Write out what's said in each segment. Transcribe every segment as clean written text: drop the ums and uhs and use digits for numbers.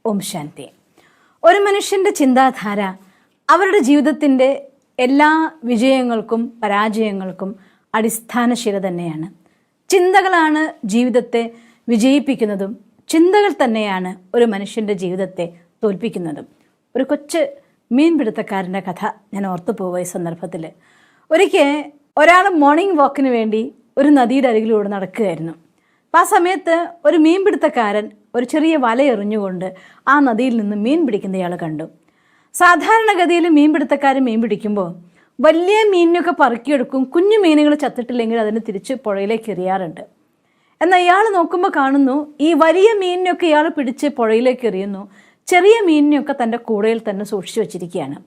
ഓം ശാന്തി. ഒരു മനുഷ്യൻ്റെ ചിന്താധാര അവരുടെ ജീവിതത്തിൻ്റെ എല്ലാ വിജയങ്ങൾക്കും പരാജയങ്ങൾക്കും അടിസ്ഥാനശില തന്നെയാണ്. ചിന്തകളാണ് ജീവിതത്തെ വിജയിപ്പിക്കുന്നതും ചിന്തകൾ തന്നെയാണ് ഒരു മനുഷ്യൻ്റെ ജീവിതത്തെ തോൽപ്പിക്കുന്നതും. ഒരു കൊച്ചു മീൻപിടുത്തക്കാരൻ്റെ കഥ ഞാൻ ഓർത്തു പോവുക ഈ സന്ദർഭത്തിൽ. ഒരിക്കൽ ഒരാൾ മോർണിംഗ് വാക്കിന് വേണ്ടി ഒരു നദിയുടെ അരികിലൂടെ നടക്കുകയായിരുന്നു. അപ്പം ആ സമയത്ത് ഒരു മീൻപിടുത്തക്കാരൻ ഒരു ചെറിയ വല എറിഞ്ഞുകൊണ്ട് ആ നദിയിൽ നിന്ന് മീൻ പിടിക്കുന്നയാൾ കണ്ടു. സാധാരണഗതിയിൽ മീൻപിടുത്തക്കാർ മീൻ പിടിക്കുമ്പോൾ വലിയ മീനിനൊക്കെ പറക്കിയെടുക്കും, കുഞ്ഞു മീനുകൾ ചത്തിട്ടില്ലെങ്കിൽ അതിന് തിരിച്ച് പുഴയിലേക്ക് എറിയാറുണ്ട്. എന്നാൽ ഇയാൾ നോക്കുമ്പോൾ കാണുന്നു ഈ വലിയ മീനിനൊക്കെ ഇയാൾ പിടിച്ച് പുഴയിലേക്ക് എറിയുന്നു, ചെറിയ മീനിനെയൊക്കെ തൻ്റെ കൂടയിൽ തന്നെ സൂക്ഷിച്ചു വച്ചിരിക്കുകയാണ്.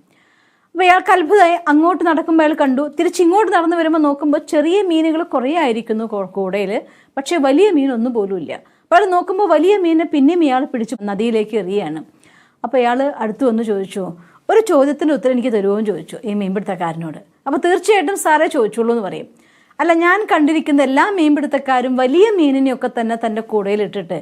അപ്പോൾ ഇയാൾക്ക് അത്ഭുതമായി. അങ്ങോട്ട് നടക്കുമ്പോൾ അയാൾ കണ്ടു, തിരിച്ചിങ്ങോട്ട് നടന്നു വരുമ്പോൾ നോക്കുമ്പോൾ ചെറിയ മീനുകൾ കുറേ ആയിരിക്കുന്നു കൂടയിൽ, പക്ഷേ വലിയ മീനൊന്നും പോലും ഇല്ല. അപ്പോൾ അയാൾ നോക്കുമ്പോൾ വലിയ മീനെ പിന്നെയും ഇയാൾ പിടിച്ച് നദിയിലേക്ക് എറിയാണ്. അപ്പോൾ ഇയാൾ അടുത്ത് വന്ന് ചോദിച്ചു, ഒരു ചോദ്യത്തിൻ്റെ ഉത്തരം എനിക്ക് തരുമോ എന്ന് ചോദിച്ചു ഈ മീൻപിടുത്തക്കാരനോട്. അപ്പോൾ തീർച്ചയായിട്ടും സാറേ ചോദിച്ചുള്ളൂ എന്ന് പറയും. അല്ല, ഞാൻ കണ്ടിരിക്കുന്ന എല്ലാ മീൻപിടുത്തക്കാരും വലിയ മീനിനെയൊക്കെ തന്നെ തൻ്റെ കൂടയിലിട്ടിട്ട്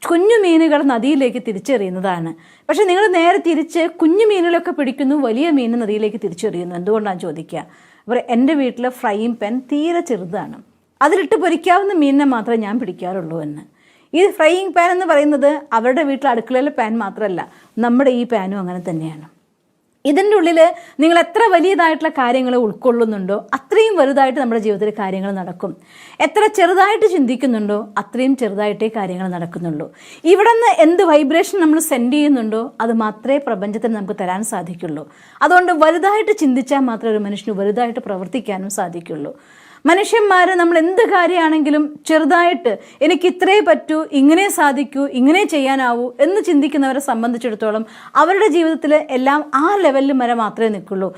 കുഞ്ഞു മീനുകൾ നദിയിലേക്ക് തിരിച്ചെറിയുന്നതാണ്. പക്ഷെ നിങ്ങൾ നേരെ തിരിച്ച് കുഞ്ഞു മീനുകളൊക്കെ പിടിക്കുന്നു, വലിയ മീൻ നദിയിലേക്ക് തിരിച്ചെറിയുന്നു. എന്തുകൊണ്ടാണ് ചോദിക്കുക? അവർ എൻ്റെ വീട്ടിലെ ഫ്രൈയിങ് പാൻ തീരെ ചെറുതാണ്, അതിലിട്ട് പൊരിക്കാവുന്ന മീനിനെ മാത്രമേ ഞാൻ പിടിക്കാറുള്ളൂ എന്ന്. ഈ ഫ്രൈയിങ് പാൻ എന്ന് പറയുന്നത് അവരുടെ വീട്ടിലെ അടുക്കളയിലെ പാൻ മാത്രമല്ല, നമ്മുടെ ഈ പാനും അങ്ങനെ തന്നെയാണ്. ഇതിൻ്റെ ഉള്ളിൽ നിങ്ങൾ എത്ര വലിയതായിട്ടുള്ള കാര്യങ്ങൾ ഉൾക്കൊള്ളുന്നുണ്ടോ അത്രയും വലുതായിട്ട് നമ്മുടെ ജീവിതത്തിൽ കാര്യങ്ങൾ നടക്കും. എത്ര ചെറുതായിട്ട് ചിന്തിക്കുന്നുണ്ടോ അത്രയും ചെറുതായിട്ടേ കാര്യങ്ങൾ നടക്കുന്നുള്ളൂ. ഇവിടെ നിന്ന് എന്ത് വൈബ്രേഷൻ നമ്മൾ സെൻഡ് ചെയ്യുന്നുണ്ടോ അത് മാത്രമേ പ്രപഞ്ചത്തിന് നമുക്ക് തരാൻ സാധിക്കുള്ളൂ. അതുകൊണ്ട് വലുതായിട്ട് ചിന്തിച്ചാൽ മാത്രമേ ഒരു മനുഷ്യന് വലുതായിട്ട് പ്രവർത്തിക്കാനും സാധിക്കുള്ളൂ. മനുഷ്യന്മാർ നമ്മൾ എന്ത് കാര്യമാണെങ്കിലും ചെറുതായിട്ട് എനിക്ക് ഇത്രേ പറ്റൂ, ഇങ്ങനെ സാധിക്കൂ, ഇങ്ങനെ ചെയ്യാനാവൂ എന്ന് ചിന്തിക്കുന്നവരെ സംബന്ധിച്ചിടത്തോളം അവരുടെ ജീവിതത്തിൽ എല്ലാം ആ ലെവലിൽ വരെ മാത്രമേ നിൽക്കുള്ളൂ.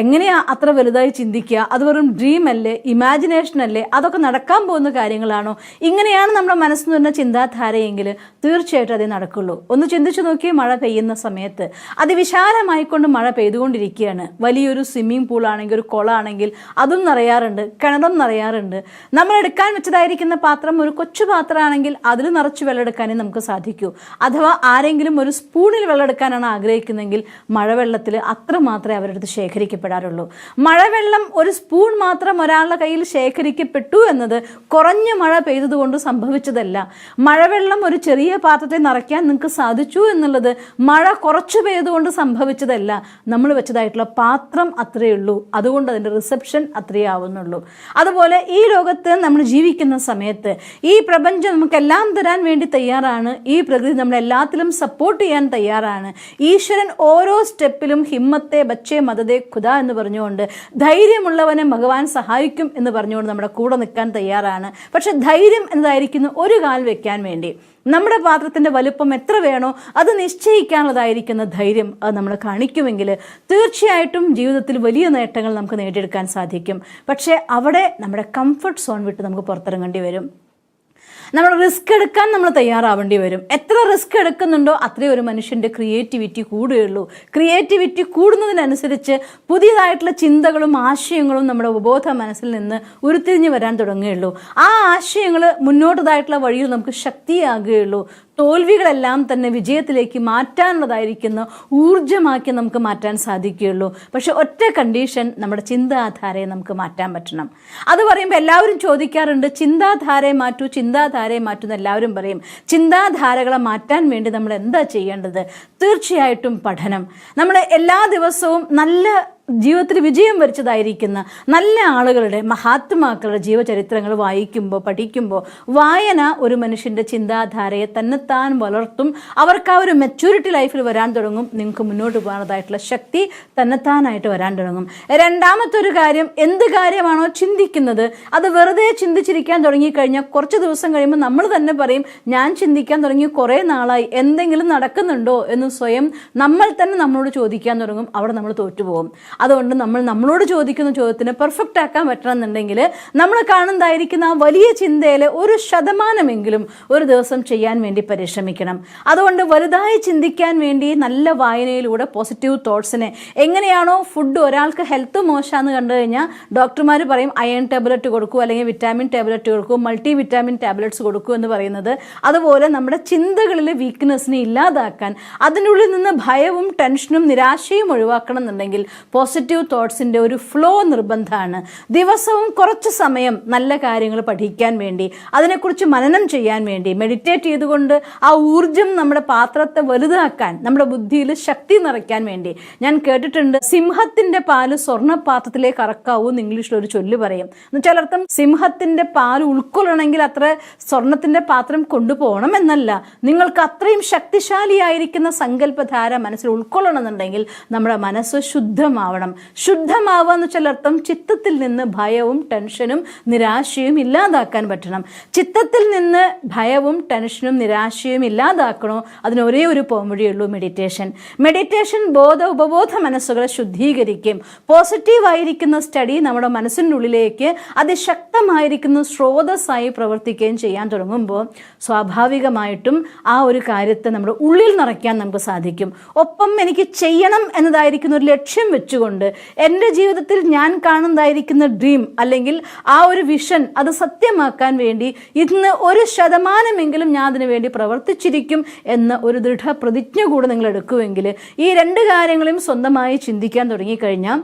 എങ്ങനെയാ അത്ര വലുതായി ചിന്തിക്കുക? അത് വെറും ഡ്രീം അല്ലേ, ഇമാജിനേഷൻ അല്ലേ? അതൊക്കെ നടക്കാൻ പോകുന്ന കാര്യങ്ങളാണോ? ഇങ്ങനെയാണ് നമ്മുടെ മനസ്സിൽ നിന്ന് ചിന്താധാരയെങ്കിൽ തീർച്ചയായിട്ടും അതേ നടക്കുള്ളൂ. ഒന്ന് ചിന്തിച്ചു നോക്കിയേ, മഴ പെയ്യുന്ന സമയത്ത് അതിവിശാലമായിക്കൊണ്ട് മഴ പെയ്തുകൊണ്ടിരിക്കുകയാണ്. വലിയൊരു സ്വിമ്മിംഗ് പൂളാണെങ്കിൽ, ഒരു കുളമാണെങ്കിൽ അതും നിറയാറുണ്ട്, കിണറും നിറയാറുണ്ട്. നമ്മൾ എടുക്കാൻ വെച്ചതായിരിക്കുന്ന പാത്രം ഒരു കൊച്ചു പാത്രമാണെങ്കിൽ അതിൽ നിറച്ച് വെള്ളം എടുക്കാനേ നമുക്ക് സാധിക്കൂ. അഥവാ ആരെങ്കിലും ഒരു സ്പൂണിൽ വെള്ളം എടുക്കാനാണ് ആഗ്രഹിക്കുന്നതെങ്കിൽ മഴവെള്ളത്തിൽ അത്ര മാത്രമേ അവരുടെ അടുത്ത് ശേഖരിക്കപ്പെടാറുള്ളൂ. മഴവെള്ളം ഒരു സ്പൂൺ മാത്രം ഒരാളുടെ കയ്യിൽ ശേഖരിക്കപ്പെട്ടു എന്നത് കുറഞ്ഞ മഴ പെയ്തതുകൊണ്ട് സംഭവിച്ചതല്ല. മഴവെള്ളം ഒരു ചെറിയ പാത്രത്തെ നിറയ്ക്കാൻ നിങ്ങൾക്ക് സാധിച്ചു എന്നുള്ളത് മഴ കുറച്ചു പെയ്തുകൊണ്ട് സംഭവിച്ചതല്ല. നമ്മൾ വെച്ചതായിട്ടുള്ള പാത്രം അത്രയേ ഉള്ളൂ, അതുകൊണ്ട് അതിൻ്റെ റിസപ്ഷൻ അത്രയേ ആവുന്നുള്ളൂ. അതുപോലെ ഈ ലോകത്ത് നമ്മൾ ജീവിക്കുന്ന സമയത്ത് ഈ പ്രപഞ്ചം നമുക്കെല്ലാം തരാൻ വേണ്ടി തയ്യാറാണ്. ഈ പ്രകൃതി നമ്മളെല്ലാത്തിലും സപ്പോർട്ട് ചെയ്യാൻ തയ്യാറാണ്. ഈശ്വരൻ ഓരോ സ്റ്റെപ്പിലും ഹിമ്മത്തെ ബച്ചേ മദതേ ഖുദ എന്ന് പറഞ്ഞുകൊണ്ട് ധൈര്യമുള്ളവനെ ഭഗവാൻ സഹായിക്കും എന്ന് പറഞ്ഞുകൊണ്ട് നമ്മുടെ കൂടെ നിൽക്കാൻ തയ്യാറാണ്. പക്ഷെ ധൈര്യം എന്നതായിരിക്കുന്നു ഒരു കാൽ വെക്കാൻ വേണ്ടി. നമ്മുടെ പാത്രത്തിൻ്റെ വലുപ്പം എത്ര വേണോ അത് നിശ്ചയിക്കാനുള്ളതായിരിക്കുന്ന ധൈര്യം അത് നമ്മൾ കാണിക്കുമെങ്കിൽ തീർച്ചയായിട്ടും ജീവിതത്തിൽ വലിയ നേട്ടങ്ങൾ നമുക്ക് നേടിയെടുക്കാൻ സാധിക്കും. പക്ഷേ അവിടെ നമ്മുടെ കംഫർട്ട് സോൺ വിട്ട് നമുക്ക് പുറത്തിറങ്ങേണ്ടി വരും. നമ്മൾ റിസ്ക് എടുക്കാൻ നമ്മൾ തയ്യാറാവേണ്ടി വരും. എത്ര റിസ്ക് എടുക്കുന്നുണ്ടോ അത്രയും ഒരു മനുഷ്യൻ്റെ ക്രിയേറ്റിവിറ്റി കൂടുകയുള്ളൂ. ക്രിയേറ്റിവിറ്റി കൂടുന്നതിനനുസരിച്ച് പുതിയതായിട്ടുള്ള ചിന്തകളും ആശയങ്ങളും നമ്മുടെ ഉപബോധ മനസ്സിൽ നിന്ന് ഉരുത്തിരിഞ്ഞ് വരാൻ തുടങ്ങുകയുള്ളൂ. ആ ആശയങ്ങൾ മുന്നോട്ടതായിട്ടുള്ള വഴിയിൽ നമുക്ക് ശക്തിയാകുകയുള്ളൂ. തോൽവികളെല്ലാം തന്നെ വിജയത്തിലേക്ക് മാറ്റാനുള്ളതായിരിക്കുന്ന ഊർജ്ജമാക്കി നമുക്ക് മാറ്റാൻ സാധിക്കുകയുള്ളൂ. പക്ഷെ ഒറ്റ കണ്ടീഷൻ, നമ്മുടെ ചിന്താധാരയെ നമുക്ക് മാറ്റാൻ പറ്റണം. അത് പറയുമ്പോൾ എല്ലാവരും ചോദിക്കാറുണ്ട്, ചിന്താധാരയെ മാറ്റൂ, ചിന്താധാരയെ മാറ്റുന്ന എല്ലാവരും പറയും. ചിന്താധാരകളെ മാറ്റാൻ വേണ്ടി നമ്മൾ എന്താ ചെയ്യേണ്ടത്? തീർച്ചയായിട്ടും പഠനം. നമ്മൾ എല്ലാ ദിവസവും നല്ല ജീവിതത്തിൽ വിജയം വരിച്ചതായിരിക്കുന്ന നല്ല ആളുകളുടെ, മഹാത്മാക്കളുടെ ജീവചരിത്രങ്ങൾ വായിക്കുമ്പോൾ, പഠിക്കുമ്പോൾ വായന ഒരു മനുഷ്യൻ്റെ ചിന്താധാരയെ തന്നെത്താൻ വളർത്തും. അവർക്ക് ആ ഒരു മെച്യൂരിറ്റി ലൈഫിൽ വരാൻ തുടങ്ങും. നിങ്ങൾക്ക് മുന്നോട്ട് പോകാനതായിട്ടുള്ള ശക്തി തന്നെത്താനായിട്ട് വരാൻ തുടങ്ങും. രണ്ടാമത്തെ ഒരു കാര്യം, എന്ത് കാര്യമാണോ ചിന്തിക്കുന്നത് അത് വെറുതെ ചിന്തിച്ചിരിക്കാൻ തുടങ്ങിക്കഴിഞ്ഞാൽ കുറച്ച് ദിവസം കഴിയുമ്പോൾ നമ്മൾ തന്നെ പറയും, ഞാൻ ചിന്തിക്കാൻ തുടങ്ങി കുറേ നാളായി, എന്തെങ്കിലും നടക്കുന്നുണ്ടോ എന്ന് സ്വയം നമ്മൾ തന്നെ നമ്മളോട് ചോദിക്കാൻ തുടങ്ങും. അവിടെ നമ്മൾ തോറ്റുപോകും. അതുകൊണ്ട് നമ്മളോട് ചോദിക്കുന്ന ചോദ്യത്തിന് പെർഫെക്റ്റ് ആക്കാൻ പറ്റണമെന്നുണ്ടെങ്കിൽ നമ്മൾ കാണുന്നതായിരിക്കുന്ന ആ വലിയ ചിന്തയിൽ 1% ഒരു ദിവസം ചെയ്യാൻ വേണ്ടി പരിശ്രമിക്കണം. അതുകൊണ്ട് വലുതായി ചിന്തിക്കാൻ വേണ്ടി നല്ല വായനയിലൂടെ പോസിറ്റീവ് തോട്ട്സിനെ, എങ്ങനെയാണോ ഫുഡ് ഒരാൾക്ക് ഹെൽത്ത് മോശമാണെന്ന് കണ്ടു കഴിഞ്ഞാൽ ഡോക്ടർമാർ പറയും അയൺ ടാബ്ലറ്റ് കൊടുക്കൂ, അല്ലെങ്കിൽ വിറ്റാമിൻ ടാബ്ലറ്റ് കൊടുക്കൂ, മൾട്ടി വിറ്റാമിൻ ടാബ്ലറ്റ്സ് കൊടുക്കൂ എന്ന് പറയുന്നത്, അതുപോലെ നമ്മുടെ ചിന്തകളിലെ വീക്ക്നെസ്സിനെ ഇല്ലാതാക്കാൻ, അതിനുള്ളിൽ നിന്ന് ഭയവും ടെൻഷനും നിരാശയും ഒഴിവാക്കണം എന്നുണ്ടെങ്കിൽ പോസിറ്റീവ് തോട്ട്സിൻ്റെ ഒരു ഫ്ലോ നിർബന്ധമാണ്. ദിവസവും കുറച്ച് സമയം നല്ല കാര്യങ്ങൾ പഠിക്കാൻ വേണ്ടി, അതിനെക്കുറിച്ച് മനനം ചെയ്യാൻ വേണ്ടി, മെഡിറ്റേറ്റ് ചെയ്തുകൊണ്ട് ആ ഊർജം നമ്മുടെ പാത്രത്തെ വലുതാക്കാൻ, നമ്മുടെ ബുദ്ധിയിൽ ശക്തി നിറയ്ക്കാൻ വേണ്ടി. ഞാൻ കേട്ടിട്ടുണ്ട്, സിംഹത്തിന്റെ പാല് സ്വർണ്ണപാത്രത്തിലേക്ക് ഇറക്കാവൂ എന്ന് ഇംഗ്ലീഷിൽ ഒരു ചൊല്ല് പറയും. എന്നുവെച്ചാൽ അർത്ഥം സിംഹത്തിന്റെ പാല് ഉൾക്കൊള്ളണമെങ്കിൽ അത്ര സ്വർണത്തിന്റെ പാത്രം കൊണ്ടുപോകണം എന്നല്ല. നിങ്ങൾക്ക് അത്രയും ശക്തിശാലിയായിരിക്കുന്ന സങ്കല്പധാര മനസ്സിൽ ഉൾക്കൊള്ളണമെന്നുണ്ടെങ്കിൽ നമ്മുടെ മനസ്സ് ശുദ്ധമാവണം. ശുദ്ധമാവുക എന്ന് വെച്ചാൽ അർത്ഥം ചിത്തത്തിൽ നിന്ന് ഭയവും ടെൻഷനും നിരാശയും ഇല്ലാതാക്കാൻ പറ്റണം. ചിത്തത്തിൽ നിന്ന് ഭയവും ടെൻഷനും നിരാശയും ഇല്ലാതാക്കണോ, അതിന് ഒരേ ഒരു പോംവഴിയുള്ളൂ, മെഡിറ്റേഷൻ. മെഡിറ്റേഷൻ ഉപബോധ മനസ്സുകളെ ശുദ്ധീകരിക്കും. പോസിറ്റീവായിരിക്കുന്ന സ്റ്റഡി നമ്മുടെ മനസ്സിൻ്റെ ഉള്ളിലേക്ക് അതിശക്തമായിരിക്കുന്ന സ്രോതസ്സായി പ്രവർത്തിക്കുകയും ചെയ്യാൻ തുടങ്ങുമ്പോൾ സ്വാഭാവികമായിട്ടും ആ ഒരു കാര്യത്തെ നമ്മുടെ ഉള്ളിൽ നിറയ്ക്കാൻ നമുക്ക് സാധിക്കും. ഒപ്പം എനിക്ക് ചെയ്യണം എന്നതായിരിക്കുന്ന ഒരു ലക്ഷ്യം വെച്ചുകൊണ്ട് എൻ്റെ ജീവിതത്തിൽ ഞാൻ കാണുന്നതായിരിക്കുന്ന ഡ്രീം അല്ലെങ്കിൽ ആ ഒരു വിഷൻ അത് സത്യമാക്കാൻ വേണ്ടി ഇന്ന് 1% ഞാൻ അതിനു വേണ്ടി പ്രവർത്തിച്ചിരിക്കും എന്ന ഒരു ദൃഢപ്രതിജ്ഞ കൂടെ നിങ്ങൾ എടുക്കുമെങ്കിൽ ഈ 2 കാര്യങ്ങളും സ്വന്തമായി ചിന്തിക്കാൻ തുടങ്ങിക്കഴിഞ്ഞാൽ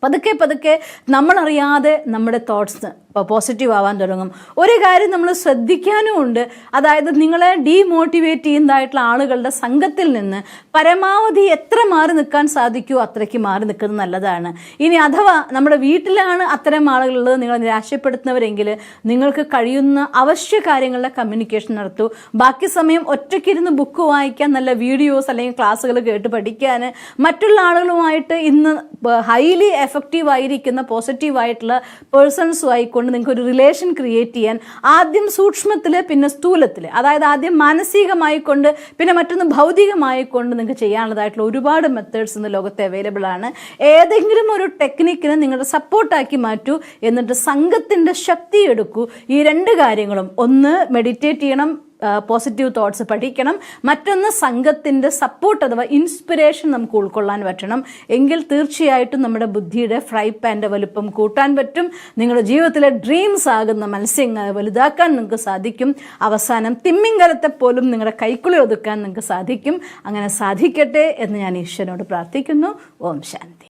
പതുക്കെ നമ്മളറിയാതെ നമ്മുടെ തോട്ട്സ് പോസിറ്റീവ് ആവാൻ തുടങ്ങും. ഒരു കാര്യം നമ്മൾ ശ്രദ്ധിക്കാനും ഉണ്ട്, അതായത് നിങ്ങളെ ഡീമോട്ടിവേറ്റ് ചെയ്യുന്നതായിട്ടുള്ള ആളുകളുടെ സംഘത്തിൽ നിന്ന് പരമാവധി എത്ര മാറി നിൽക്കാൻ സാധിക്കുമോ അത്രയ്ക്ക് മാറി നിൽക്കുന്നത് നല്ലതാണ്. ഇനി അഥവാ നമ്മുടെ വീട്ടിലാണ് അത്തരം ആളുകളുള്ളത് നിങ്ങളെ നിരാശപ്പെടുത്തുന്നവരെങ്കിൽ നിങ്ങൾക്ക് കഴിയുന്ന അവശ്യ കാര്യങ്ങളുടെ കമ്മ്യൂണിക്കേഷൻ നടത്തൂ. ബാക്കി സമയം ഒറ്റയ്ക്കിരുന്ന് ബുക്ക് വായിക്കാൻ, നല്ല വീഡിയോസ് അല്ലെങ്കിൽ ക്ലാസ്സുകൾ കേട്ട് പഠിക്കാൻ, മറ്റുള്ള ആളുകളുമായിട്ട് ഇന്ന് ഹൈലി എഫക്റ്റീവ് ആയിരിക്കുന്ന പോസിറ്റീവായിട്ടുള്ള പേഴ്സൺസുമായിക്കൊണ്ട് നിങ്ങൾക്ക് ഒരു റിലേഷൻ ക്രിയേറ്റ് ചെയ്യാൻ ആദ്യം സൂക്ഷ്മത്തിൽ പിന്നെ സ്ഥൂലത്തിൽ, അതായത് ആദ്യം മാനസികമായിക്കൊണ്ട് പിന്നെ മറ്റൊന്ന് ഭൗതികമായിക്കൊണ്ട് നിങ്ങൾക്ക് ചെയ്യാനുള്ളതായിട്ടുള്ള ഒരുപാട് മെത്തേഡ്സ് ഇന്ന് ലോകത്ത് അവൈലബിൾ ആണ്. ഏതെങ്കിലും ഒരു ടെക്നിക്കിനെ നിങ്ങളുടെ സപ്പോർട്ടാക്കി മാറ്റൂ. എന്നിട്ട് സംഘത്തിൻ്റെ ശക്തി എടുക്കൂ. ഈ 2 കാര്യങ്ങളും, ഒന്ന് മെഡിറ്റേറ്റ് ചെയ്യണം, പോസിറ്റീവ് തോട്ട്സ് പഠിക്കണം, മറ്റൊന്ന് സംഘത്തിൻ്റെ സപ്പോർട്ട് അഥവാ ഇൻസ്പിറേഷൻ നമുക്ക് ഉൾക്കൊള്ളാൻ പറ്റണം. എങ്കിൽ തീർച്ചയായിട്ടും നമ്മുടെ ബുദ്ധിയുടെ ഫ്രൈ പാൻ്റെ വലുപ്പം കൂട്ടാൻ പറ്റും. നിങ്ങളുടെ ജീവിതത്തിലെ ഡ്രീംസ് ആകുന്ന മത്സ്യങ്ങൾ വലുതാക്കാൻ നിങ്ങൾക്ക് സാധിക്കും. അവസാനം തിമ്മിങ്കലത്തെ പോലും നിങ്ങളുടെ കൈക്കുള്ളിൽ ഒതുക്കാൻ നിങ്ങൾക്ക് സാധിക്കും. അങ്ങനെ സാധിക്കട്ടെ എന്ന് ഞാൻ ഈശ്വരനോട് പ്രാർത്ഥിക്കുന്നു. ഓം ശാന്തി.